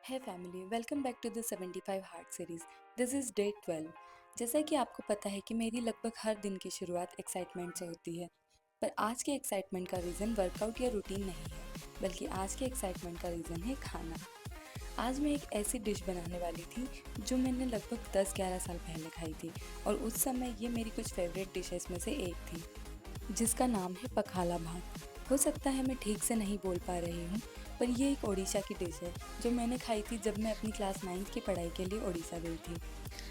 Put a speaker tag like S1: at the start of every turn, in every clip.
S1: है family, welcome back to the 75 hard series. This is day 12। जैसा कि आपको पता है कि मेरी लगभग हर दिन की शुरुआत एक्साइटमेंट से होती है, पर आज के एक्साइटमेंट का रीज़न वर्कआउट या रूटीन नहीं है, बल्कि आज के एक्साइटमेंट का रीज़न है खाना। आज मैं एक ऐसी डिश बनाने वाली थी जो मैंने लगभग 10-11 साल पहले खाई थी, और उस समय ये मेरी कुछ फेवरेट डिशेस में से एक थी, जिसका नाम है पखाला भात। हो सकता है मैं ठीक से नहीं बोल पा रही हूँ, पर ये एक ओडिशा की डिश है जो मैंने खाई थी जब मैं अपनी क्लास 9th की पढ़ाई के लिए ओडिशा गई थी।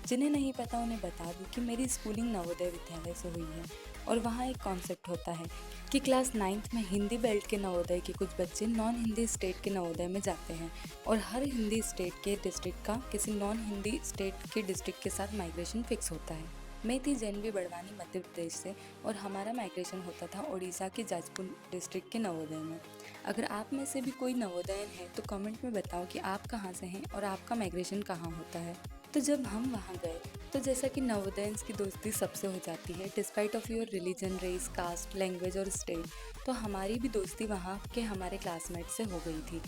S1: जिन्हें नहीं पता उन्हें बता दूँ कि मेरी स्कूलिंग नवोदय विद्यालय से हुई है, और वहाँ एक कॉन्सेप्ट होता है कि क्लास 9th में हिंदी बेल्ट के नवोदय के कुछ बच्चे नॉन हिंदी स्टेट के नवोदय में जाते हैं, और हर हिंदी स्टेट के डिस्ट्रिक्ट का किसी नॉन हिंदी स्टेट के डिस्ट्रिक्ट के साथ माइग्रेशन फिक्स होता है। मैं थी जैनवी बड़वानी मध्य प्रदेश से, और हमारा माइग्रेशन होता था ओडिशा के जाजपुर डिस्ट्रिक्ट के नवोदय में। अगर आप में से भी कोई नवोदयन है तो कमेंट में बताओ कि आप कहाँ से हैं और आपका माइग्रेशन कहाँ होता है। तो जब हम वहाँ गए, तो जैसा कि नवोदयंस की दोस्ती सबसे हो जाती है despite of your religion, race, caste, language और स्टेट, तो हमारी भी दोस्ती वहाँ के हमारे क्लासमेट से हो गई थी।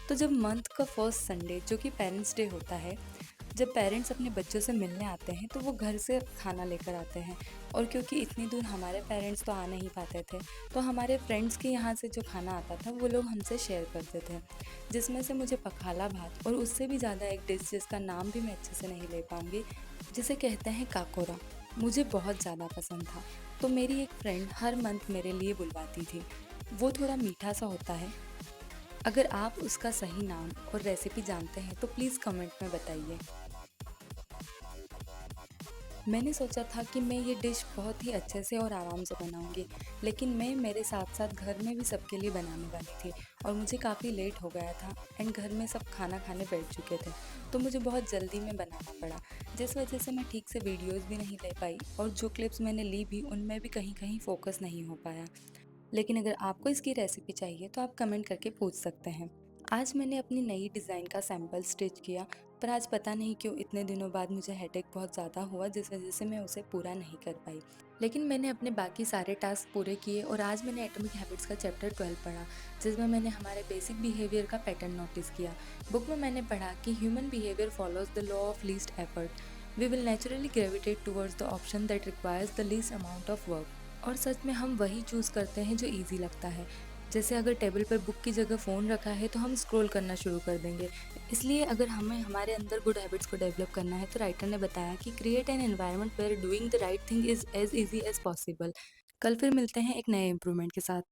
S1: तो जब मंथ का फर्स्ट संडे, जो कि पेरेंट्स डे होता है, जब पेरेंट्स अपने बच्चों से मिलने आते हैं तो वो घर से खाना लेकर आते हैं, और क्योंकि इतनी दूर हमारे पेरेंट्स तो आ नहीं पाते थे, तो हमारे फ्रेंड्स के यहाँ से जो खाना आता था वो लोग हमसे शेयर करते थे, जिसमें से मुझे पखाला भात और उससे भी ज़्यादा एक डिश जिसका नाम भी मैं अच्छे से नहीं ले पाऊँगी, जिसे कहते हैं काकोरा, मुझे बहुत ज़्यादा पसंद था। तो मेरी एक फ्रेंड हर मंथ मेरे लिए बुलवाती थी। वो थोड़ा मीठा सा होता है। अगर आप उसका सही नाम और रेसिपी जानते हैं तो प्लीज़ कमेंट में बताइए। मैंने सोचा था कि मैं ये डिश बहुत ही अच्छे से और आराम से बनाऊंगी, लेकिन मैं मेरे साथ साथ घर में भी सबके लिए बनाने वाली थी, और मुझे काफ़ी लेट हो गया था एंड घर में सब खाना खाने बैठ चुके थे, तो मुझे बहुत जल्दी में बनाना पड़ा, जिस वजह से मैं ठीक से वीडियोस भी नहीं ले पाई, और जो क्लिप्स मैंने ली भी उनमें भी कहीं कहीं फोकस नहीं हो पाया। लेकिन अगर आपको इसकी रेसिपी चाहिए तो आप कमेंट करके पूछ सकते हैं। आज मैंने अपनी नई डिज़ाइन का सैंपल स्टिच किया, पर आज पता नहीं क्यों इतने दिनों बाद मुझे हेडेक बहुत ज़्यादा हुआ, जिस वजह से मैं उसे पूरा नहीं कर पाई। लेकिन मैंने अपने बाकी सारे टास्क पूरे किए, और आज मैंने एटॉमिक हैबिट्स का चैप्टर 12 पढ़ा, जिसमें मैंने हमारे बेसिक बिहेवियर का पैटर्न नोटिस किया। बुक में मैंने पढ़ा कि human behaviour follows the law of least effort. We will naturally gravitate towards the option that requires the least amount of work. और सच में हम वही चूज़ करते हैं जो ईज़ी लगता है। जैसे अगर टेबल पर बुक की जगह फ़ोन रखा है तो हम स्क्रॉल करना शुरू कर देंगे। इसलिए अगर हमें हमारे अंदर गुड हैबिट्स को डेवलप करना है, तो राइटर ने बताया कि create an environment where doing the right thing is as easy as possible. कल फिर मिलते हैं एक नए इम्प्रूवमेंट के साथ।